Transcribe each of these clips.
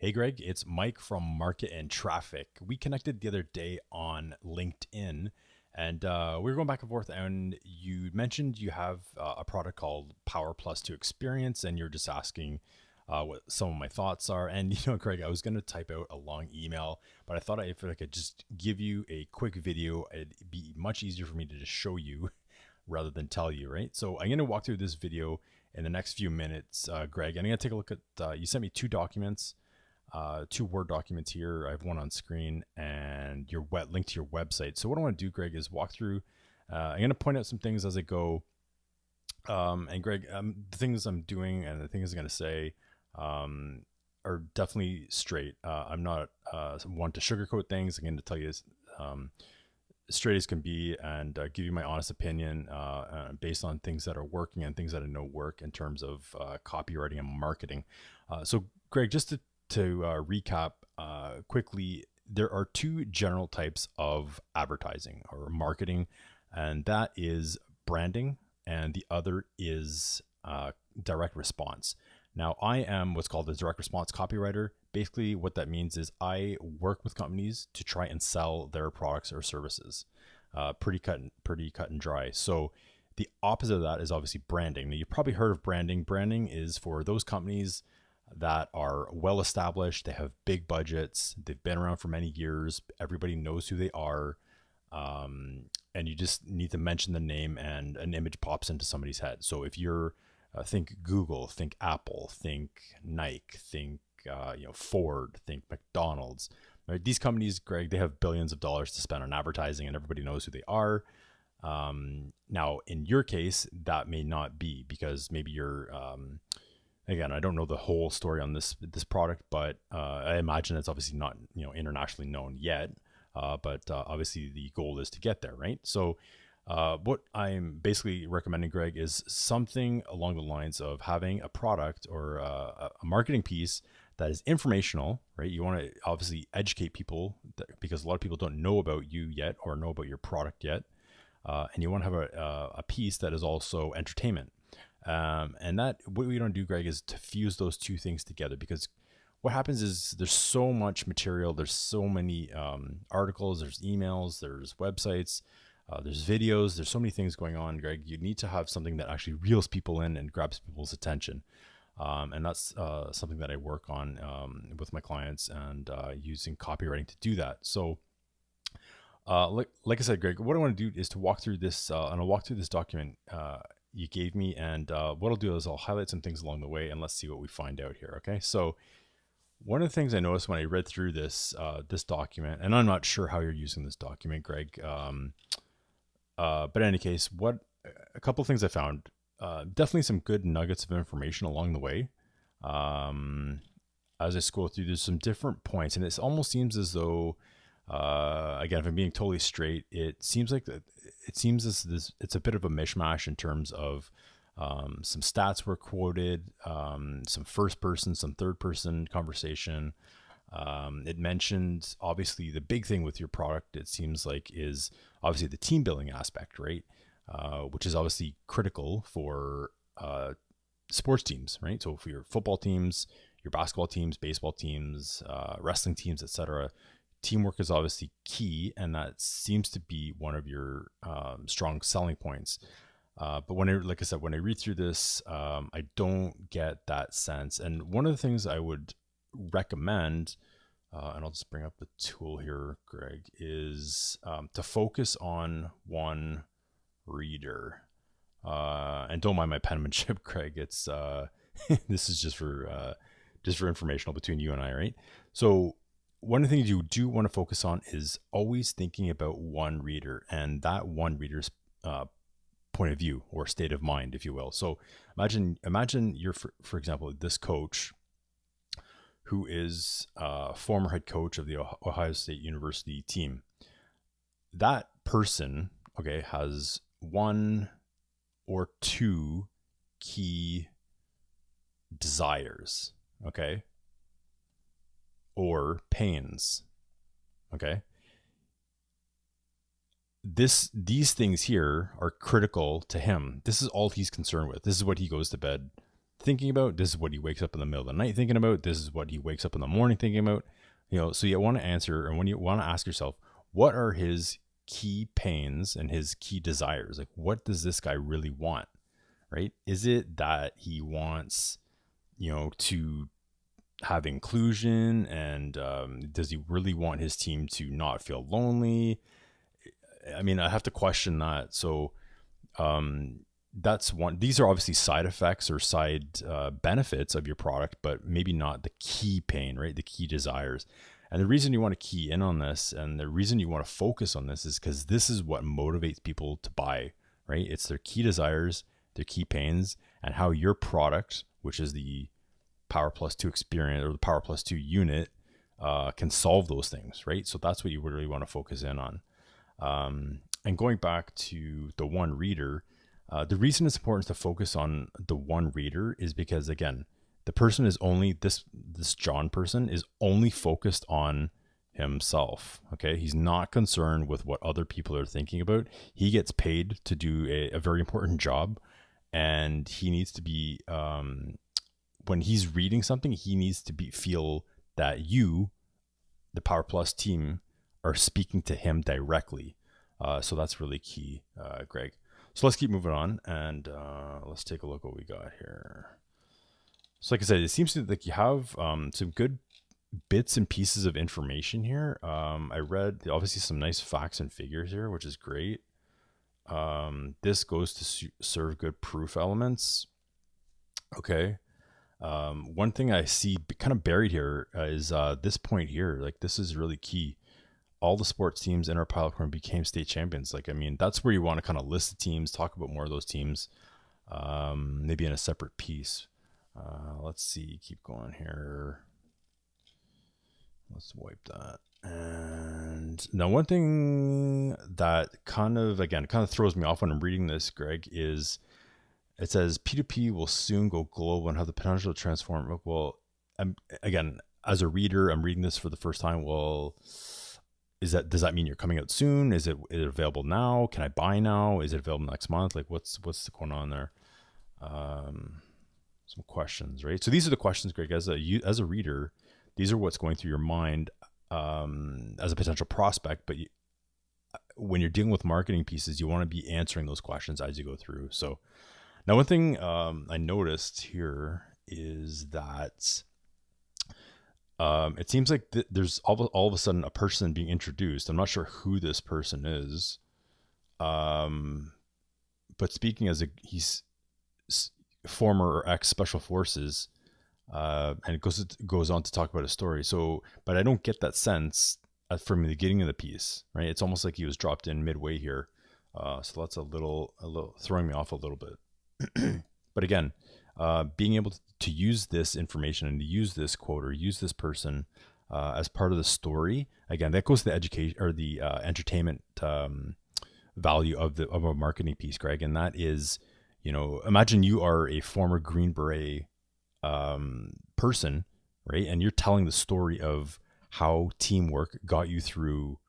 Hey Greg, it's Mike from Market and Traffic. We connected the other day on LinkedIn and we were going back and forth, and you mentioned you have a product called PowerPlus2 Experience, and you're just asking what some of my thoughts are. And Greg, I was going to type out a long email, but I thought if I could just give you a quick video, it'd be much easier for me to just show you rather than tell you, right? So I'm going to walk through this video in the next few minutes, Greg, and I'm going to take a look at, you sent me two documents, two Word documents here. I have one on screen and your link to your website. So what I want to do, Greg, is walk through. I'm going to point out some things as I go. And Greg, the things I'm doing and the things I'm going to say are definitely straight. I'm not one to sugarcoat things. I'm going to tell you straight as can be, and give you my honest opinion based on things that are working and things that I know work in terms of copywriting and marketing. So Greg, just to recap quickly, there are two general types of advertising or marketing, and that is branding, and the other is direct response. Now, I am what's called a direct response copywriter. Basically, what that means is I work with companies to try and sell their products or services. Pretty cut and dry. So the opposite of that is obviously branding. Now, you've probably heard of branding. Branding is for those companies that are well established. They have big budgets. They've been around for many years. Everybody knows who they are. And you just need to mention the name and an image pops into somebody's head. So if you're think Google, think Apple, think Nike, think Ford, think McDonald's. Right? These companies, Greg, they have billions of dollars to spend on advertising, and everybody knows who they are. Now, in your case, that may not be, because maybe you're again, I don't know the whole story on this product, but I imagine it's obviously not internationally known yet. But obviously the goal is to get there, right? So what I'm basically recommending, Greg, is something along the lines of having a product or a marketing piece that is informational, right? You want to obviously educate people because a lot of people don't know about you yet or know about your product yet. And you want to have a piece that is also entertainment. And that what we don't do, Greg, is to fuse those two things together, because what happens is there's so much material, there's so many articles, there's emails, there's websites, there's videos, there's so many things going on, Greg. You need to have something that actually reels people in and grabs people's attention. And that's something that I work on with my clients, and using copywriting to do that. So like I said, Greg, what I want to do is to walk through this, and I'll walk through this document you gave me, and what I'll do is I'll highlight some things along the way, and let's see what we find out here. Okay, so one of the things I noticed when I read through this this document, and I'm not sure how you're using this document, Greg, but in any case, a couple of things I found, definitely some good nuggets of information along the way. As I scroll through, there's some different points, and it almost seems as though, again, if I'm being totally straight, it seems as this it's a bit of a mishmash in terms of some stats were quoted, some first person, some third person conversation. It mentioned obviously the big thing with your product, it seems like, is obviously the team building aspect, right? Which is obviously critical for sports teams, right? So for your football teams, your basketball teams, baseball teams, wrestling teams, etc., teamwork is obviously key, and that seems to be one of your strong selling points. But like I said, when I read through this, I don't get that sense. And one of the things I would recommend, and I'll just bring up the tool here, Greg, is to focus on one reader. And don't mind my penmanship, Greg. It's this is just for informational between you and I, right? So one of the things you do want to focus on is always thinking about one reader, and that one reader's point of view or state of mind, if you will. So imagine you're, for example, this coach who is a former head coach of the Ohio State University team. That person, okay, has one or two key desires, okay, or pains, okay. These things here are critical to him. This is all he's concerned with. This is what he goes to bed thinking about. This is what he wakes up in the middle of the night thinking about. This is what he wakes up in the morning thinking about. So you want to answer, and when you want to ask yourself, what are his key pains and his key desires? Like, what does this guy really want, right? Is it that he wants, to have inclusion, and does he really want his team to not feel lonely? I mean, I have to question that. So that's one. These are obviously side effects or side benefits of your product, but maybe not the key pain, right? The key desires. And the reason you want to key in on this, and the reason you want to focus on this, is because this is what motivates people to buy, right? It's their key desires, their key pains, and how your product, which is the PowerPlus2 experience or the PowerPlus2 unit, can solve those things, right? So that's what you really want to focus in on. And going back to the one reader, the reason it's important to focus on the one reader is because, again, the person is only this John person is only focused on himself. Okay, he's not concerned with what other people are thinking about. He gets paid to do a very important job, and he needs to be when he's reading something, he needs to feel that you, the PowerPlus team, are speaking to him directly. So that's really key, Greg. So let's keep moving on, and let's take a look what we got here. So like I said, it seems like you have some good bits and pieces of information here. I read obviously some nice facts and figures here, which is great. This goes to serve good proof elements. Okay. One thing I see kind of buried here is this point here. Like, this is really key. All the sports teams in our pilot program became state champions. Like, I mean, that's where you want to kind of list the teams, talk about more of those teams, maybe in a separate piece. Let's see, keep going here. Let's wipe that. And now one thing that kind of throws me off when I'm reading this, Greg, is it says P2P will soon go global and have the potential to transform. Well, again, as a reader, I'm reading this for the first time. Well, does that mean you're coming out soon? Is it available now? Can I buy now? Is it available next month? Like, what's going on there? Some questions, right? So these are the questions, Greg, as a reader, these are what's going through your mind as a potential prospect. But when you're dealing with marketing pieces, you want to be answering those questions as you go through. So now one thing I noticed here is that it seems like there's all of a sudden a person being introduced. I'm not sure who this person is, but speaking as he's former or ex special forces, and it goes on to talk about a story. So, but I don't get that sense from the beginning of the piece, right? It's almost like he was dropped in midway here, so that's a little throwing me off a little bit. But again, being able to use this information and to use this quote or use this person as part of the story, again, that goes to the education or the entertainment value of a marketing piece, Greg. And that is, imagine you are a former Green Beret person, right? And you're telling the story of how teamwork got you through,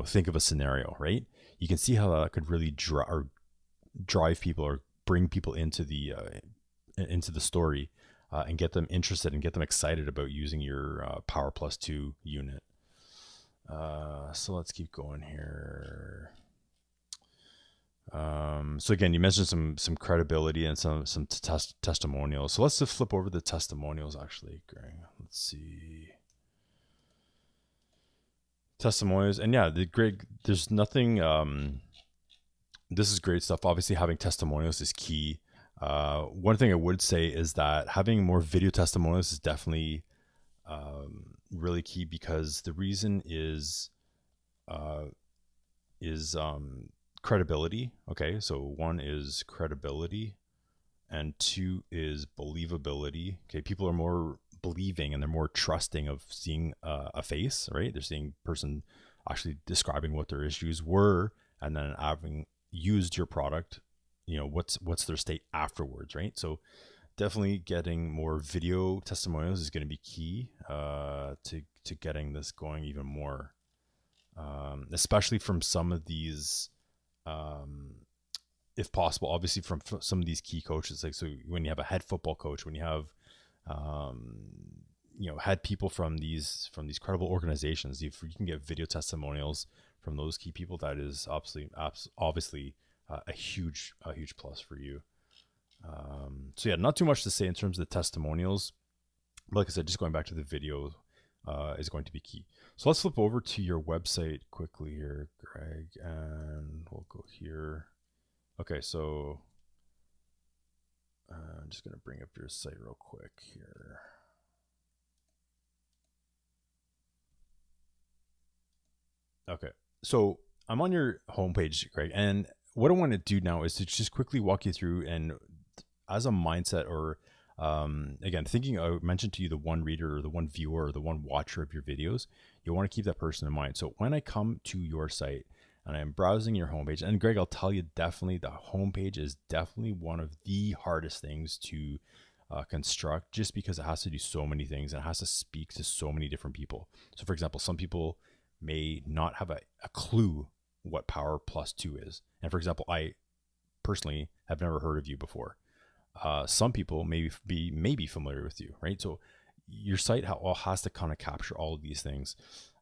think of a scenario, right? You can see how that could really drive people or bring people into the story and get them interested and get them excited about using your PowerPlus2 unit. So let's keep going here. So again, you mentioned some credibility and some testimonials. So let's just flip over the testimonials actually, Greg. Let's see. Testimonials. And yeah, Greg, there's nothing, this is great stuff. Obviously having testimonials is key. One thing I would say is that having more video testimonials is definitely really key, because the reason is credibility. Okay, so one is credibility and two is believability. Okay, people are more believing and they're more trusting of seeing a face, right? They're seeing person actually describing what their issues were and then having used your product, what's their state afterwards, right? So definitely getting more video testimonials is going to be key to getting this going even more, especially from some of these if possible, obviously from some of these key coaches. Like, so when you have a head football coach, when you have, had people from these credible organizations, if you can get video testimonials from those key people, that is obviously a huge plus for you. So yeah, not too much to say in terms of the testimonials, but like I said, just going back to the video is going to be key. So let's flip over to your website quickly here, Greg, and we'll go here. Okay, so I'm just going to bring up your site real quick here. Okay, so I'm on your homepage, Greg, and what I want to do now is to just quickly walk you through, and as a mindset, or again, thinking, I mentioned to you the one reader or the one viewer or the one watcher of your videos, you want to keep that person in mind. So when I come to your site and I'm browsing your homepage, and Greg, I'll tell you, definitely the homepage is definitely one of the hardest things to construct, just because it has to do so many things and it has to speak to so many different people. So for example, some people may not have a clue what PowerPlus2 is. And for example, I personally have never heard of you before. Some people may be familiar with you, right? So your site has to kind of capture all of these things.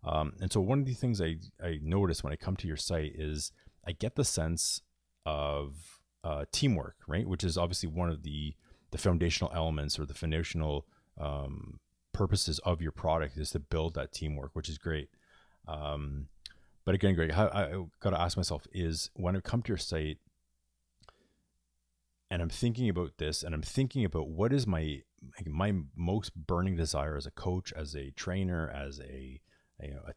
And so one of the things I notice when I come to your site is I get the sense of teamwork, right? Which is obviously one of the foundational elements, or the foundational purposes of your product, is to build that teamwork, which is great. But again, Greg, I got to ask myself is, when I come to your site and I'm thinking about this, and I'm thinking about what is my most burning desire as a coach, as a trainer, as a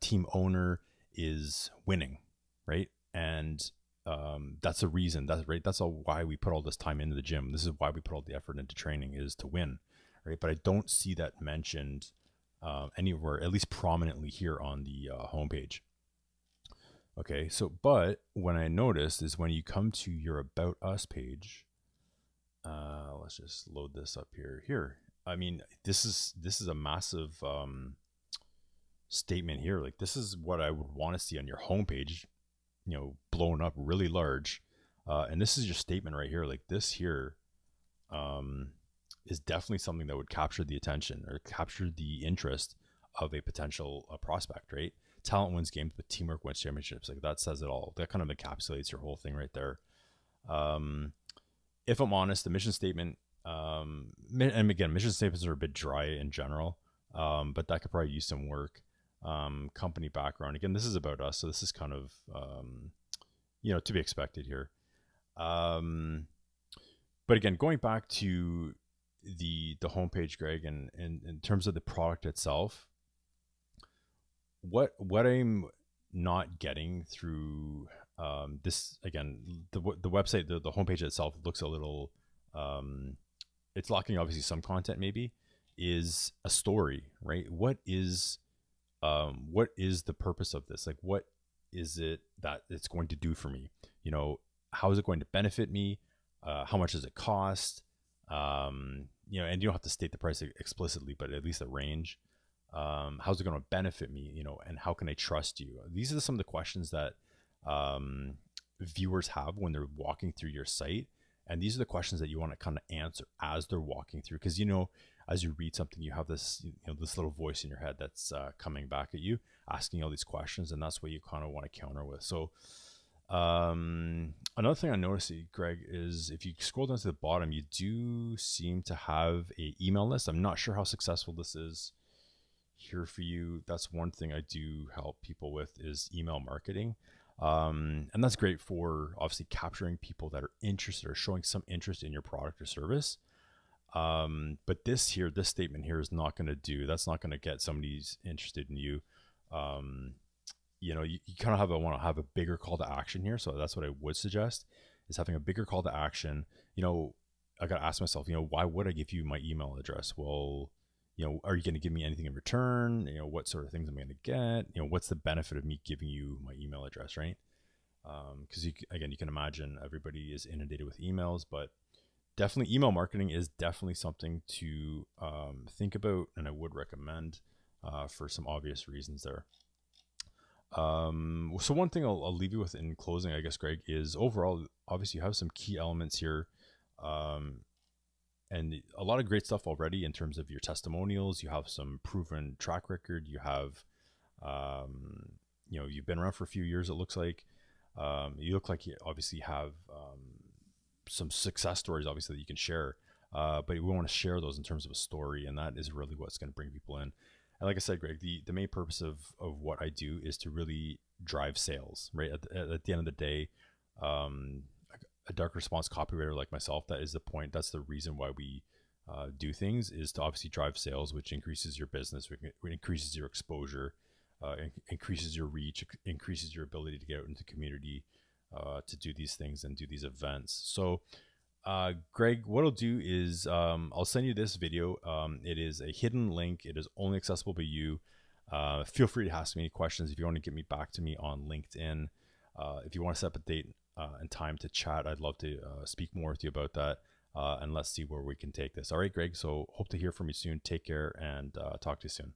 team owner, is winning, right? And that's the reason. That's why we put all this time into the gym. This is why we put all the effort into training, is to win, right? But I don't see that mentioned anywhere, at least prominently, here on the homepage. Okay, so but when I noticed is when you come to your About Us page, let's just load this up here. I mean, this is a massive statement here. Like, this is what I would want to see on your homepage, blown up really large. And this is your statement right here. Like, this here is definitely something that would capture the attention or capture the interest of a potential prospect, right? Talent wins games, but teamwork wins championships. Like, that says it all. That kind of encapsulates your whole thing right there. If I'm honest, the mission statement, and again, mission statements are a bit dry in general, but that could probably use some work. Company background. Again, this is about us, so this is kind of, to be expected here. But again, going back to the homepage, Greg, and in terms of the product itself, what I'm not getting through this, again, the website, the homepage itself looks a little, it's lacking obviously some content, maybe, is a story, right? What is the purpose of this? Like, what is it that it's going to do for me? How is it going to benefit me? How much does it cost? And you don't have to state the price explicitly, but at least a range. How's it going to benefit me? And how can I trust you? These are some of the questions that viewers have when they're walking through your site. And these are the questions that you want to kind of answer as they're walking through. Because, as you read something, you have this, this little voice in your head that's coming back at you, asking all these questions. And that's what you kind of want to counter with. So another thing I noticed, Greg, is if you scroll down to the bottom, you do seem to have a email list. I'm not sure how successful this is here for you. That's one thing I do help people with, is email marketing. And that's great for obviously capturing people that are interested or showing some interest in your product or service. But this statement here is not going to do. That's not going to get somebody's interested in you. You kind of want to have a bigger call to action here. So that's what I would suggest, is having a bigger call to action. I got to ask myself, why would I give you my email address? Well, are you going to give me anything in return? What sort of things am I going to get? What's the benefit of me giving you my email address, right? Because you can imagine everybody is inundated with emails, but definitely email marketing is definitely something to think about, and I would recommend for some obvious reasons there. So one thing I'll leave you with in closing, I guess, Greg, is overall, obviously you have some key elements here. Um, and a lot of great stuff already in terms of your testimonials. You have some proven track record. You have, um, you've been around for a few years. It looks like you look like you obviously have some success stories, obviously that you can share. But we want to share those in terms of a story, and that is really what's going to bring people in. And like I said, Greg, the main purpose of what I do is to really drive sales. Right at the end of the day, um, a dark response copywriter like myself, that is the point. That's the reason why we do things, is to obviously drive sales, which increases your business, which increases your exposure, increases your reach, increases your ability to get out into community, to do these things and do these events. So, Greg, what I'll do is I'll send you this video. It is a hidden link. It is only accessible by you. Feel free to ask me any questions if you want to get me back to me on LinkedIn. If you want to set up a date and time to chat, I'd love to speak more with you about that. And let's see where we can take this. All right, Greg. So hope to hear from you soon. Take care and talk to you soon.